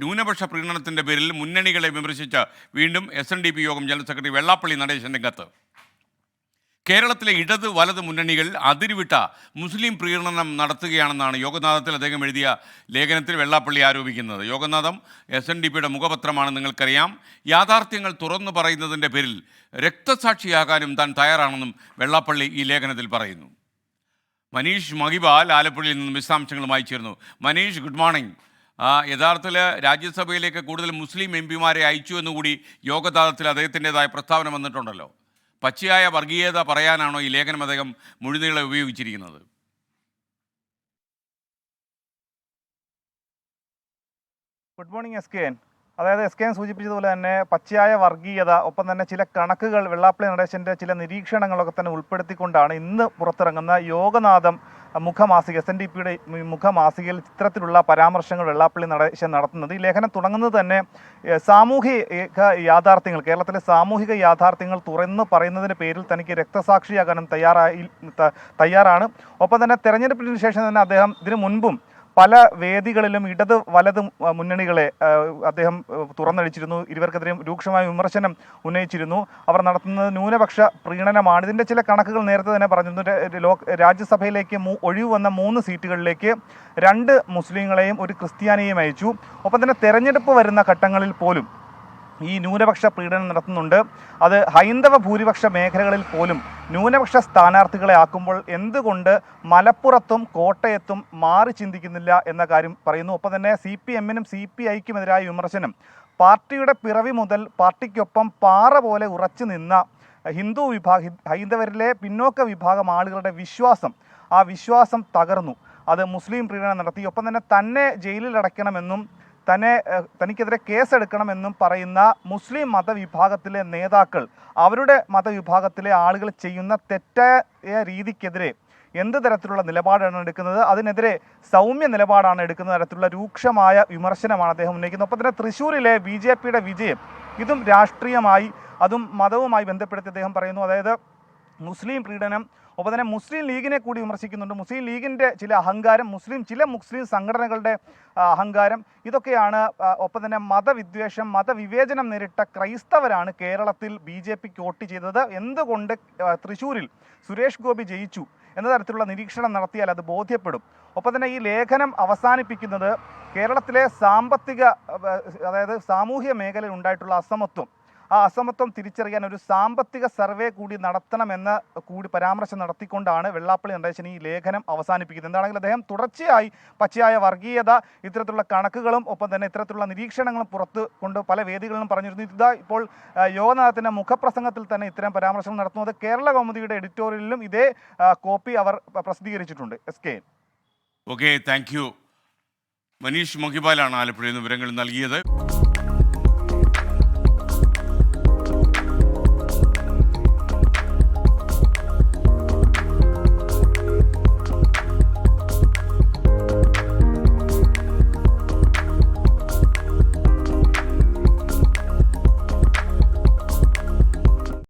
ന്യൂനപക്ഷ പ്രീണനത്തിന്റെ പേരിൽ മുന്നണികളെ വിമർശിച്ച വീണ്ടും SNDP യോഗം ജനറൽ സെക്രട്ടറി വെള്ളാപ്പള്ളി നടേശൻ രംഗത്ത്. കേരളത്തിലെ ഇടത് വലത് മുന്നണികൾ അതിരുവിട്ട മുസ്ലിം പ്രീണനം നടത്തുകയാണെന്നാണ് യോഗനാഥത്തിൽ അദ്ദേഹം എഴുതിയ ലേഖനത്തിൽ വെള്ളാപ്പള്ളി ആരോപിക്കുന്നത്. യോഗനാഥം SNDPയുടെ മുഖപത്രമാണ്, നിങ്ങൾക്കറിയാം. യാഥാർത്ഥ്യങ്ങൾ തുറന്നു പറയുന്നതിൻ്റെ പേരിൽ രക്തസാക്ഷിയാകാനും താൻ തയ്യാറാണെന്നും വെള്ളാപ്പള്ളി ഈ ലേഖനത്തിൽ പറയുന്നു. മനീഷ് മഹിബാൽ ആലപ്പുഴയിൽ നിന്നും വിശദാംശങ്ങളുമായി ചേർന്നു. Manish, good morning. യഥാർത്ഥത്തിൽ രാജ്യസഭയിലേക്ക് കൂടുതൽ മുസ്ലിം MP മാരെ അയച്ചു എന്നുകൂടി യോഗനാഥത്തിൽ അദ്ദേഹത്തിൻ്റെതായ പ്രസ്താവന വന്നിട്ടുണ്ടല്ലോ. പച്ചയായ വർഗീയത പറയാനാണോ ഈ ലേഖനം അദ്ദേഹം മുഴുനീളെ ഉപയോഗിച്ചിരിക്കുന്നത്? Good morning SKN. അതായത് SKN സൂചിപ്പിച്ചതുപോലെ തന്നെ പച്ചയായ വർഗീയത, ഒപ്പം തന്നെ ചില കണക്കുകൾ, വെള്ളാപ്പള്ളി നടേശൻ്റെ ചില നിരീക്ഷണങ്ങളൊക്കെ തന്നെ ഉൾപ്പെടുത്തിക്കൊണ്ടാണ് ഇന്ന് പുറത്തിറങ്ങുന്ന യോഗനാഥം മുഖമാസിക, SNDPയുടെ മുഖമാസികയിൽ ഇത്തരത്തിലുള്ള പരാമർശങ്ങൾ വെള്ളാപ്പള്ളി നടേശൻ നടത്തുന്നത്. ഈ ലേഖനം തുടങ്ങുന്നത് തന്നെ സാമൂഹിക യാഥാർത്ഥ്യങ്ങൾ, കേരളത്തിലെ സാമൂഹിക യാഥാർത്ഥ്യങ്ങൾ തുറന്നു പറയുന്നതിന് പേരിൽ തനിക്ക് രക്തസാക്ഷിയാകാനും തയ്യാറാണ്. ഒപ്പം തന്നെ തെരഞ്ഞെടുപ്പിന് ശേഷം തന്നെ അദ്ദേഹം ഇതിനു മുൻപും പല വേദികളിലും ഇടത് വലത് മുന്നണികളെ അദ്ദേഹം തുറന്നടിച്ചിരുന്നു. ഇരുവർക്കെതിരെ രൂക്ഷമായ വിമർശനം ഉന്നയിച്ചിരുന്നു. അവർ നടത്തുന്നത് ന്യൂനപക്ഷ പ്രീണനമാണ്. ഇതിൻ്റെ ചില കണക്കുകൾ നേരത്തെ തന്നെ പറഞ്ഞിരുന്നു. രാജ്യസഭയിലേക്ക് ഒഴിവ് വന്ന 3 സീറ്റുകളിലേക്ക് 2 മുസ്ലിങ്ങളെയും 1 ക്രിസ്ത്യാനിയെയും അയച്ചു. ഒപ്പം തന്നെ തെരഞ്ഞെടുപ്പ് വരുന്ന ഘട്ടങ്ങളിൽ പോലും ഈ ന്യൂനപക്ഷ പ്രീണനം നടത്തുന്നുണ്ട്. അത് ഹൈന്ദവ ഭൂരിപക്ഷ മേഖലകളിൽ പോലും ന്യൂനപക്ഷ സ്ഥാനാർത്ഥികളെ ആക്കുമ്പോൾ എന്തുകൊണ്ട് മലപ്പുറത്തും കോട്ടയത്തും മാറി ചിന്തിക്കുന്നില്ല എന്ന കാര്യം പറയുന്നു. ഒപ്പം തന്നെ CPM-നും CPI-ക്കും എതിരായ വിമർശനം, പാർട്ടിയുടെ പിറവി മുതൽ പാർട്ടിക്കൊപ്പം പാറ പോലെ ഉറച്ചു നിന്ന ഹൈന്ദവരിലെ പിന്നോക്ക വിഭാഗം ആളുകളുടെ ആ വിശ്വാസം തകർന്നു. അത് മുസ്ലിം പ്രീണനം നടത്തി. ഒപ്പം തന്നെ ജയിലിൽ അടയ്ക്കണമെന്നും തനിക്കെതിരെ കേസെടുക്കണമെന്നും പറയുന്ന മുസ്ലിം മതവിഭാഗത്തിലെ നേതാക്കൾ അവരുടെ മതവിഭാഗത്തിലെ ആളുകൾ ചെയ്യുന്ന തെറ്റായ രീതിക്കെതിരെ എന്ത് തരത്തിലുള്ള നിലപാടാണ് എടുക്കുന്നത്, അതിനെതിരെ സൗമ്യ നിലപാടാണ് എടുക്കുന്ന തരത്തിലുള്ള രൂക്ഷമായ വിമർശനമാണ് അദ്ദേഹം ഉന്നയിക്കുന്നത്. ഒപ്പം തന്നെ തൃശ്ശൂരിലെ BJPയുടെ വിജയം, ഇതും രാഷ്ട്രീയമായി അതും മതവുമായി ബന്ധപ്പെടുത്തി അദ്ദേഹം പറയുന്നു. അതായത് മുസ്ലിം പ്രീണനം, ഒപ്പം തന്നെ മുസ്ലിം ലീഗിനെ കൂടി വിമർശിക്കുന്നുണ്ട്. മുസ്ലിം ലീഗിൻ്റെ ചില അഹങ്കാരം, ചില മുസ്ലിം സംഘടനകളുടെ അഹങ്കാരം, ഇതൊക്കെയാണ്. ഒപ്പം തന്നെ മതവിദ്വേഷം, മതവിവേചനം നേരിട്ട ക്രൈസ്തവരാണ് കേരളത്തിൽ BJPക്ക് വോട്ട് ചെയ്തത്. എന്തുകൊണ്ട് തൃശ്ശൂരിൽ സുരേഷ് ഗോപി ജയിച്ചു എന്ന തരത്തിലുള്ള നിരീക്ഷണം നടത്തിയാൽ അത് ബോധ്യപ്പെടും. ഒപ്പം തന്നെ ഈ ലേഖനം അവസാനിപ്പിക്കുന്നത് കേരളത്തിലെ അതായത് സാമൂഹ്യ മേഖലയിൽ ഉണ്ടായിട്ടുള്ള ആ അസമത്വം തിരിച്ചറിയാൻ ഒരു സാമ്പത്തിക സർവേ കൂടി നടത്തണമെന്ന പരാമർശം നടത്തിക്കൊണ്ടാണ് വെള്ളാപ്പള്ളി നടേശൻ ഈ ലേഖനം അവസാനിപ്പിക്കുന്നത്. എന്താണെങ്കിലും അദ്ദേഹം തുടർച്ചയായി പച്ചയായ വർഗീയത, ഇത്തരത്തിലുള്ള കണക്കുകളും ഒപ്പം തന്നെ ഇത്തരത്തിലുള്ള നിരീക്ഷണങ്ങളും പുറത്ത് കൊണ്ട് പല വേദികളിലും പറഞ്ഞിരുന്നു. ഇതാ ഇപ്പോൾ യോഗനാഥത്തിൻ്റെ മുഖപ്രസംഗത്തിൽ തന്നെ ഇത്തരം പരാമർശങ്ങൾ നടത്തുന്നത്. കേരള കൗമുദിയുടെ എഡിറ്റോറിയലിലും ഇതേ കോപ്പി അവർ പ്രസിദ്ധീകരിച്ചിട്ടുണ്ട്. SKN. Okay, thank you. Manish മഹിബാലാണ് ആലപ്പുഴയിൽ നിന്ന് വിവരങ്ങൾ നൽകിയത്.